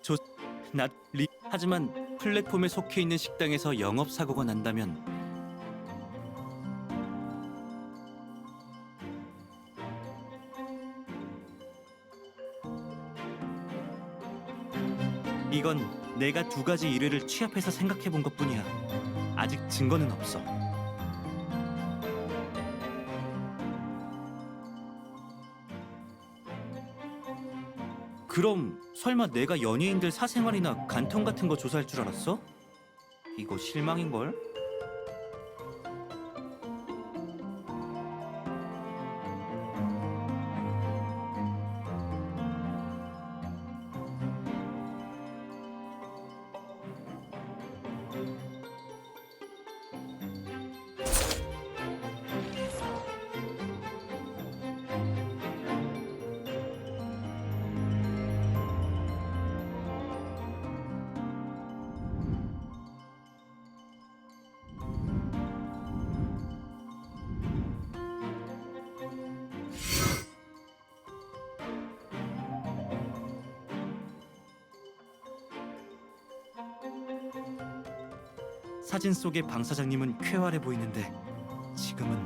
좋... 하지만 플랫폼에 속해 있는 식당에서 영업사고가 난다면 이건 내가 두 가지 일회를 취합해서 생각해 본 것뿐이야. 아직 증거는 없어. 그럼 설마 내가 연예인들 사생활이나 간통 같은 거 조사할 줄 알았어? 이거 실망인걸? 사진 속의 방 사장님은 쾌활해 보이는데 지금은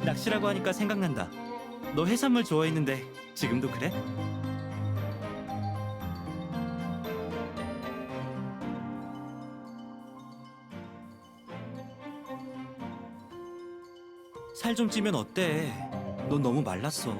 낚시라고 하니까 생각난다. 너 해산물 좋아했는데 지금도 그래? 살 좀 찌면 어때? 넌 너무 말랐어.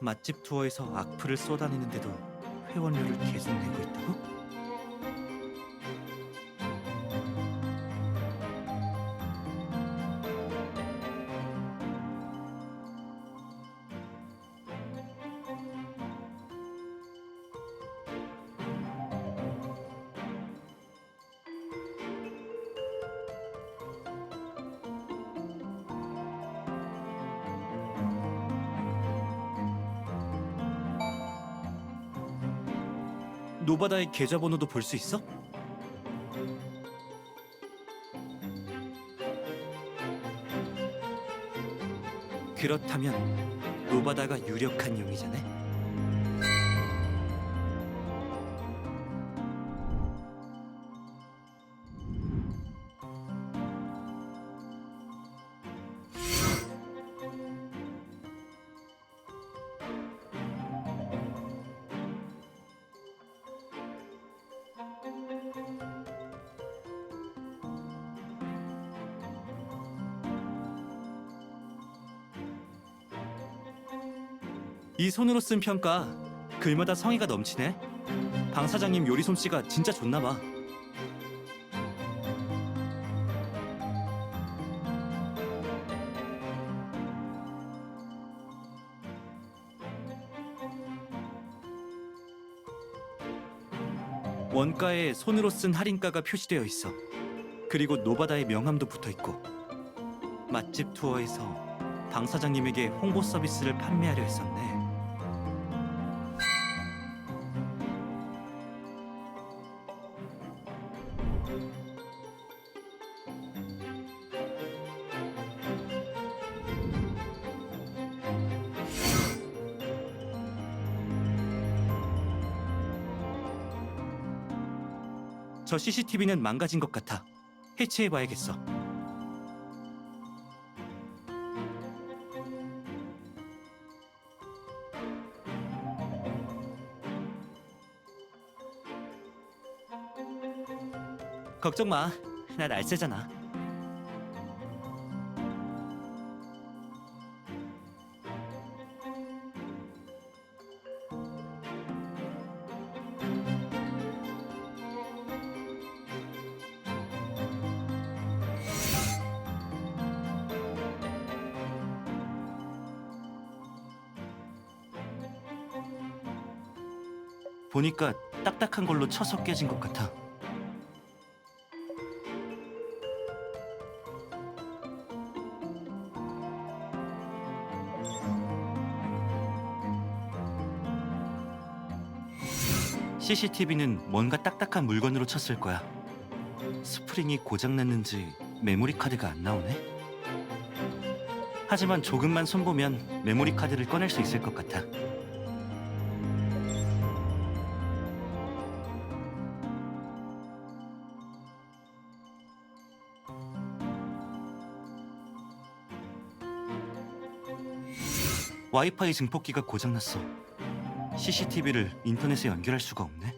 맛집 투어에서 악플을 쏟아내는데도 회원료를 계속 내고 있다고? 노바다의 계좌번호도 볼 수 있어? 그렇다면 노바다가 유력한 용의자네? 이 손으로 쓴 평가 글마다 성의가 넘치네. 방 사장님 요리 솜씨가 진짜 좋나 봐. 원가에 손으로 쓴 할인가가 표시되어 있어. 그리고 노바다의 명함도 붙어 있고. 맛집 투어에서 방 사장님에게 홍보 서비스를 판매하려 했었네. 저 CCTV는 망가진 것 같아. 해체해봐야겠어. 걱정 마. 나 날쌔잖아. 보니까 딱딱한 걸로 쳐서 깨진 것 같아. CCTV는 뭔가 딱딱한 물건으로 쳤을 거야. 스프링이 고장났는지 메모리 카드가 안 나오네. 하지만 조금만 손보면 메모리 카드를 꺼낼 수 있을 것 같아. 와이파이 증폭기가 고장났어. CCTV를 인터넷에 연결할 수가 없네.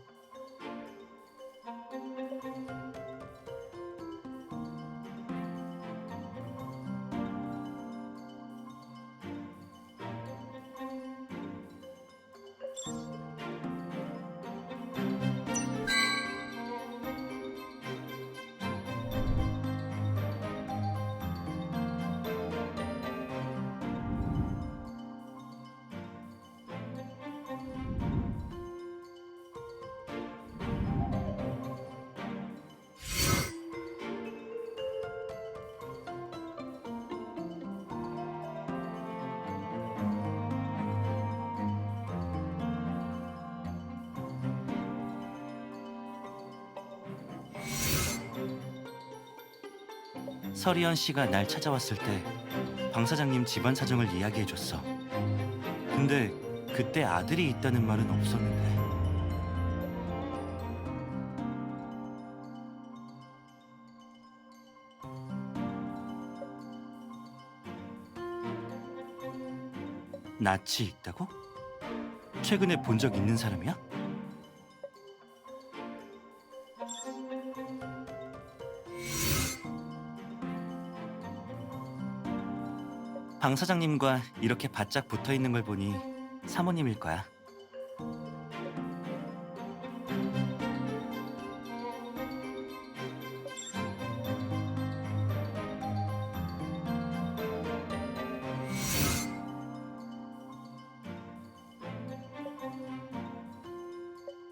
서리언 씨가 날 찾아왔을 때 방 사장님 집안 사정을 이야기해줬어. 근데 그때 아들이 있다는 말은 없었는데. 낯이 있다고? 최근에 본 적 있는 사람이야? 방 사장님과 이렇게 바짝 붙어 있는 걸 보니 사모님일 거야.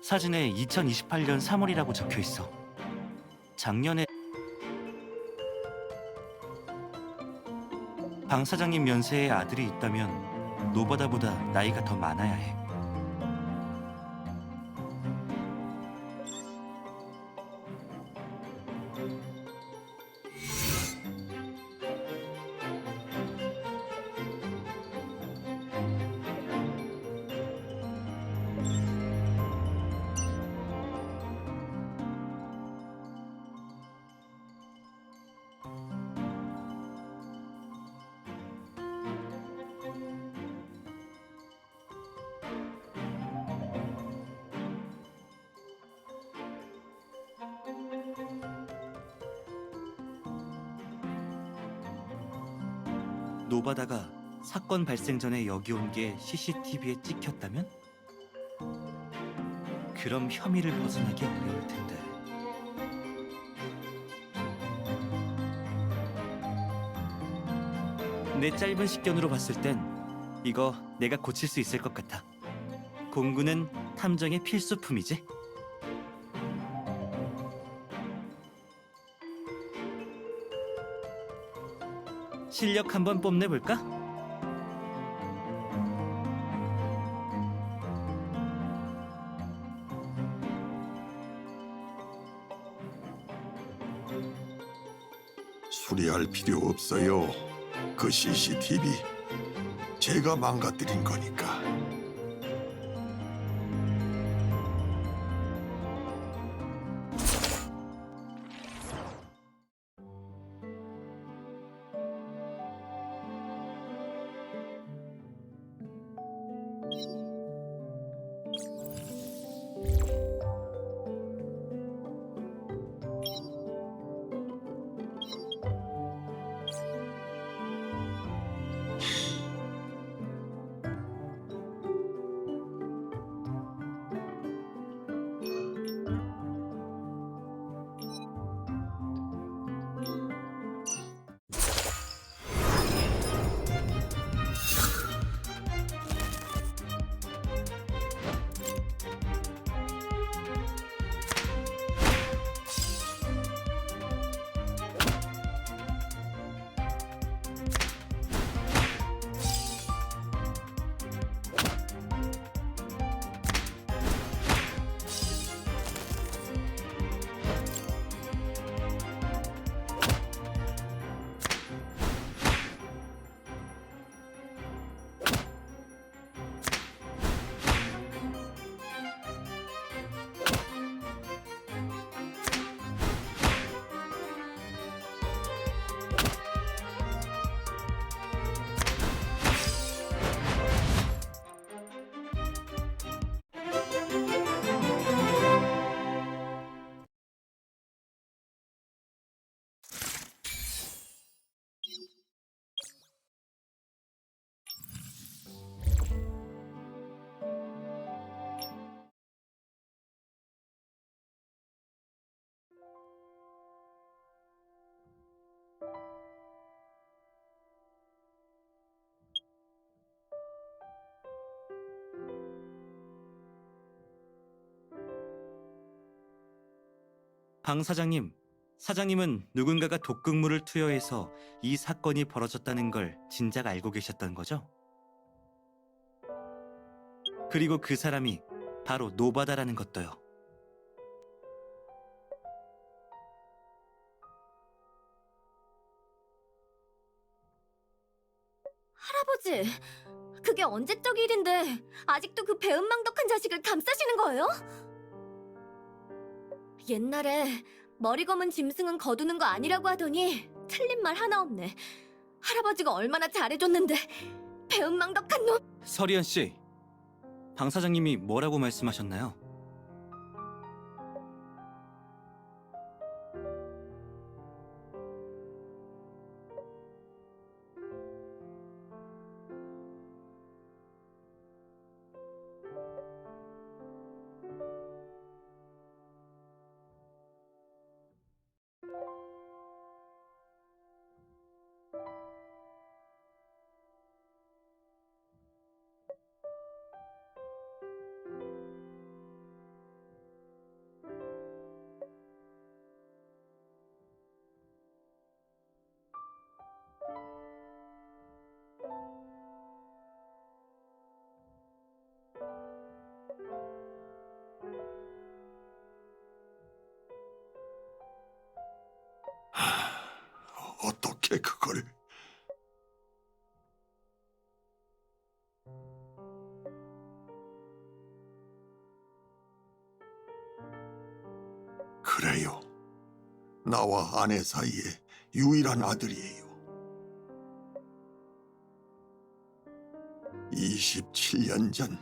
사진에 2028년 3월이라고 적혀 있어. 작년에 방 사장님 연세의 아들이 있다면 노바다보다 나이가 더 많아야 해. 노바다가 사건 발생 전에 여기 온 게 CCTV에 찍혔다면? 그럼 혐의를 벗어나기 어려울 텐데. 내 짧은 식견으로 봤을 땐 이거 내가 고칠 수 있을 것 같아. 공구는 탐정의 필수품이지. 실력 한번 뽐내볼까? 수리할 필요 없어요. 그 CCTV 제가 망가뜨린 거니까. 방 사장님, 사장님은 누군가가 독극물을 투여해서 이 사건이 벌어졌다는 걸 진작 알고 계셨던 거죠? 그리고 그 사람이 바로 노바다라는 것도요. 할아버지, 그게 언제적 일인데 아직도 그 배은망덕한 자식을 감싸시는 거예요? 옛날에 머리 검은 짐승은 거두는 거 아니라고 하더니 틀린 말 하나 없네. 할아버지가 얼마나 잘해줬는데 배은망덕한 놈! 서리언 씨, 방 사장님이 뭐라고 말씀하셨나요? 어떻게 그걸? 그래요. 나와 아내 사이에 유일한 아들이에요. 27년 전,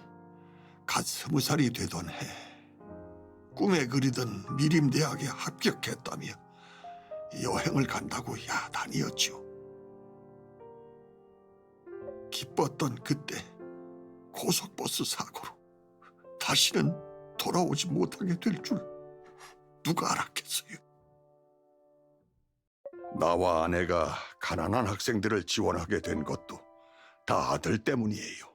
갓 20살이 되던 해, 꿈에 그리던 미림대학에 합격했다며 여행을 간다고 야단이었죠. 기뻤던 그때 고속버스 사고로 다시는 돌아오지 못하게 될 줄 누가 알았겠어요. 나와 아내가 가난한 학생들을 지원하게 된 것도 다 아들 때문이에요.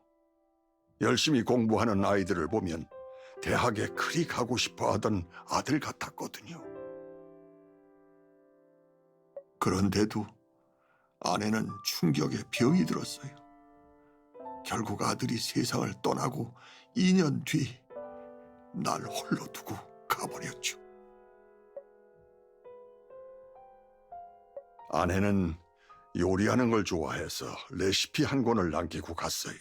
열심히 공부하는 아이들을 보면 대학에 그리 가고 싶어 하던 아들 같았거든요. 그런데도 아내는 충격에 병이 들었어요. 결국 아들이 세상을 떠나고 2년 뒤 날 홀로 두고 가버렸죠. 아내는 요리하는 걸 좋아해서 레시피 한 권을 남기고 갔어요.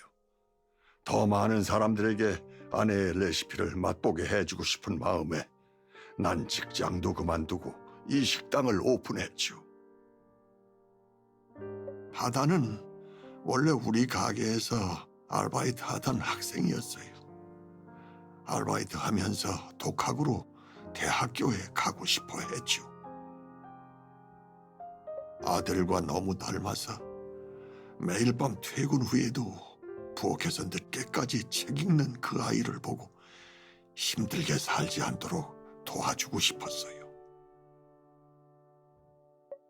더 많은 사람들에게 아내의 레시피를 맛보게 해주고 싶은 마음에 난 직장도 그만두고 이 식당을 오픈했죠. 바다는 원래 우리 가게에서 아르바이트 하던 학생이었어요. 아르바이트 하면서 독학으로 대학교에 가고 싶어 했죠. 아들과 너무 닮아서 매일 밤 퇴근 후에도 부엌에서 늦게까지 책 읽는 그 아이를 보고 힘들게 살지 않도록 도와주고 싶었어요.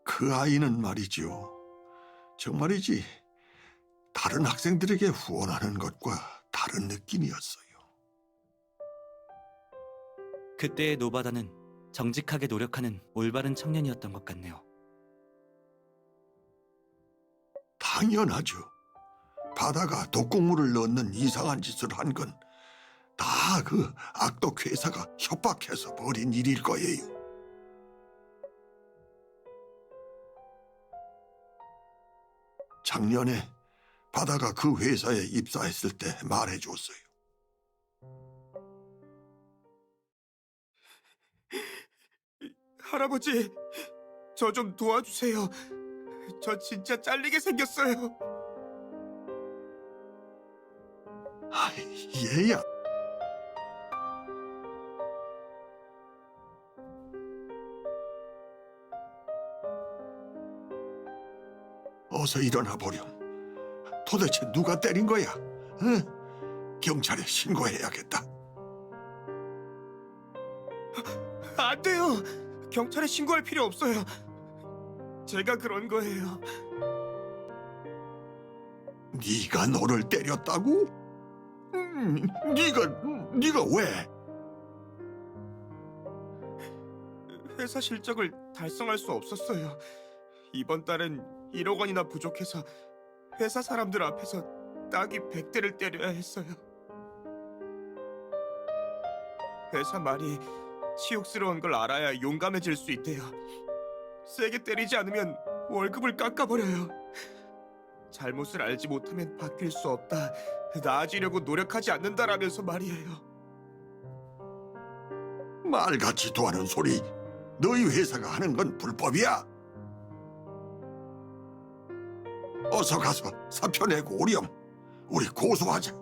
그 아이는 말이죠. 정말이지 다른 학생들에게 후원하는 것과 다른 느낌이었어요. 그때의 노바다는 정직하게 노력하는 올바른 청년이었던 것 같네요. 당연하죠. 바다가 독극물을 넣는 이상한 짓을 한 건 다 그 악덕 회사가 협박해서 벌인 일일 거예요. 작년에 바다가 그 회사에 입사했을 때 말해줬어요. 할아버지, 저 좀 도와주세요. 저 진짜 잘리게 생겼어요. 얘야. 어서 일어나 보렴. 도대체 누가 때린 거야? 응? 경찰에 신고해야겠다. 안 돼요. 경찰에 신고할 필요 없어요. 제가 그런 거예요. 네가 너를 때렸다고? 네가 왜? 회사 실적을 달성할 수 없었어요. 이번 달엔 1억 원이나 부족해서 회사 사람들 앞에서 따귀 100대를 때려야 했어요. 회사 말이 치욕스러운 걸 알아야 용감해질 수 있대요. 세게 때리지 않으면 월급을 깎아버려요. 잘못을 알지 못하면 바뀔 수 없다. 나아지려고 노력하지 않는다라면서 말이에요. 말 같지도 않은 소리. 너희 회사가 하는 건 불법이야. 어서 가서 사표 내고 오렴. 우리 고소하자.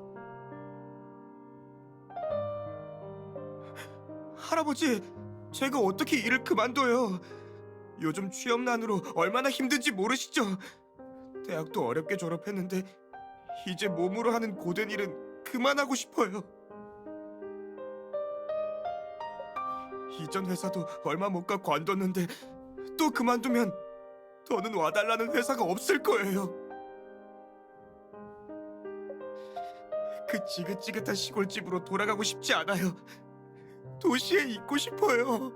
할아버지, 제가 어떻게 일을 그만둬요? 요즘 취업난으로 얼마나 힘든지 모르시죠? 대학도 어렵게 졸업했는데 이제 몸으로 하는 고된 일은 그만하고 싶어요. 이전 회사도 얼마 못 가 관뒀는데 또 그만두면 더는 와달라는 회사가 없을 거예요. 그 지긋지긋한 시골집으로 돌아가고 싶지 않아요. 도시에 있고 싶어요.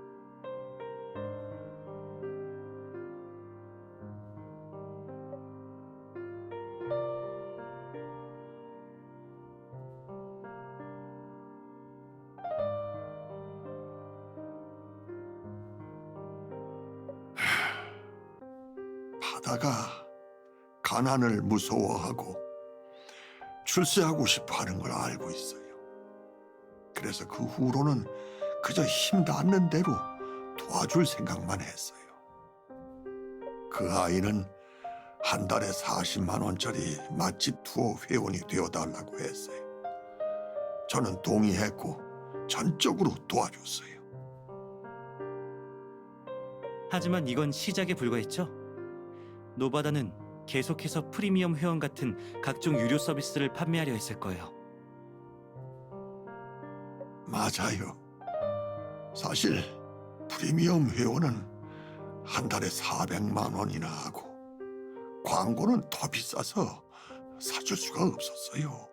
바다가 가난을 무서워하고 출세하고 싶어하는 걸 알고 있어요. 그래서 그 후로는 그저 힘 닿는 대로 도와줄 생각만 했어요. 그 아이는 한 달에 40만 원짜리 맛집 투어 회원이 되어달라고 했어요. 저는 동의했고 전적으로 도와줬어요. 하지만 이건 시작에 불과했죠. 노바다는 계속해서 프리미엄 회원 같은 각종 유료 서비스를 판매하려 했을 거예요. 맞아요. 사실 프리미엄 회원은 한 달에 400만 원이나 하고 광고는 더 비싸서 사줄 수가 없었어요.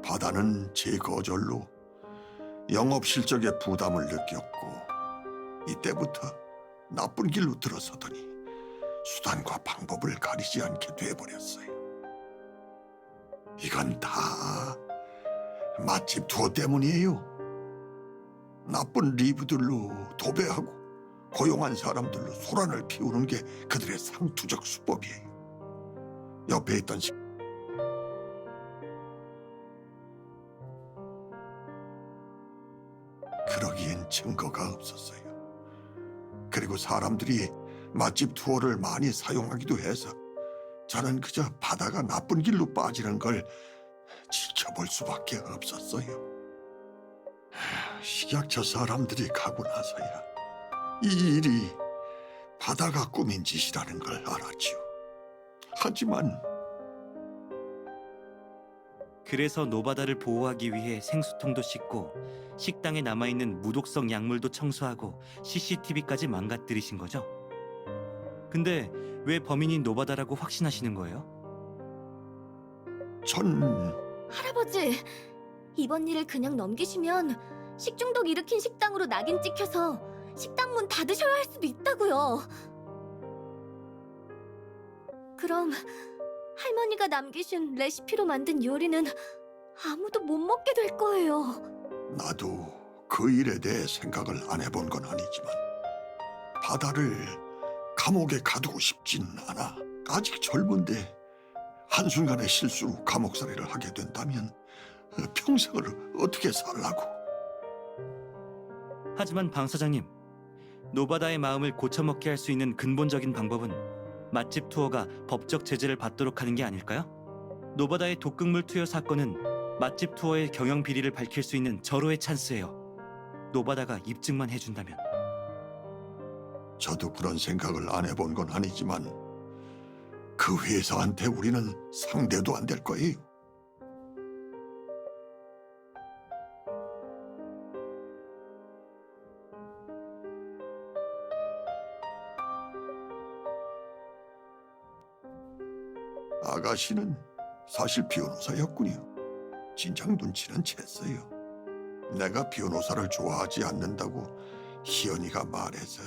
바다는 제 거절로 영업 실적에 부담을 느꼈고 이때부터 나쁜 길로 들어서더니 수단과 방법을 가리지 않게 돼버렸어요. 이건 다 맛집 투어 때문이에요. 나쁜 리뷰들로 도배하고 고용한 사람들로 소란을 피우는 게 그들의 상투적 수법이에요. 옆에 있던 그러기엔 증거가 없었어요. 그리고 사람들이 맛집 투어를 많이 사용하기도 해서 저는 그저 바다가 나쁜 길로 빠지는 걸 지켜볼 수밖에 없었어요. 식약처 사람들이 가고 나서야 이 일이 바다가 꾸민 짓이라는 걸 알았지요. 하지만 그래서 노바다를 보호하기 위해 생수통도 씻고 식당에 남아있는 무독성 약물도 청소하고 CCTV까지 망가뜨리신 거죠? 근데 왜 범인이 노바다라고 확신하시는 거예요? 전 할아버지, 이번 일을 그냥 넘기시면 식중독 일으킨 식당으로 낙인 찍혀서 식당 문 닫으셔야 할 수도 있다고요. 그럼 할머니가 남기신 레시피로 만든 요리는 아무도 못 먹게 될 거예요. 나도 그 일에 대해 생각을 안 해본 건 아니지만 바다를 감옥에 가두고 싶진 않아. 아직 젊은데 한순간의 실수로 감옥살이를 하게 된다면 평생을 어떻게 살라고. 하지만 방 사장님, 노바다의 마음을 고쳐먹게 할 수 있는 근본적인 방법은 맛집 투어가 법적 제재를 받도록 하는 게 아닐까요? 노바다의 독극물 투여 사건은 맛집 투어의 경영 비리를 밝힐 수 있는 절호의 찬스예요. 노바다가 입증만 해준다면. 저도 그런 생각을 안 해본 건 아니지만 그 회사한테 우리는 상대도 안 될 거예요. 아가씨는 사실 변호사였군요. 진작 눈치는 챘어요. 내가 변호사를 좋아하지 않는다고 희연이가 말해서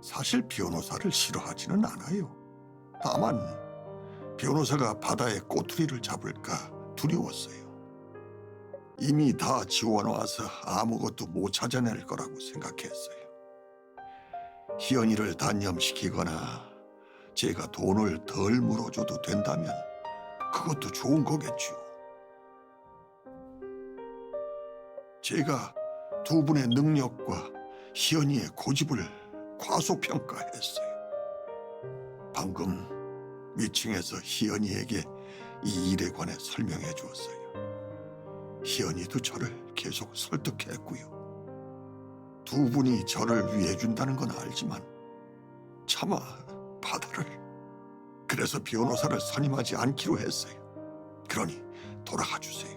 사실 변호사를 싫어하지는 않아요. 다만 변호사가 바다의 꼬투리를 잡을까 두려웠어요. 이미 다 지워놔서 아무것도 못 찾아낼 거라고 생각했어요. 희연이를 단념시키거나 제가 돈을 덜 물어줘도 된다면 그것도 좋은 거겠죠. 제가 두 분의 능력과 희연이의 고집을 과소평가했어요. 방금 위층에서 희연이에게 이 일에 관해 설명해 주었어요. 희연이도 저를 계속 설득했고요. 두 분이 저를 위해준다는 건 알지만 차마 바다를, 그래서 변호사를 선임하지 않기로 했어요. 그러니 돌아가 주세요.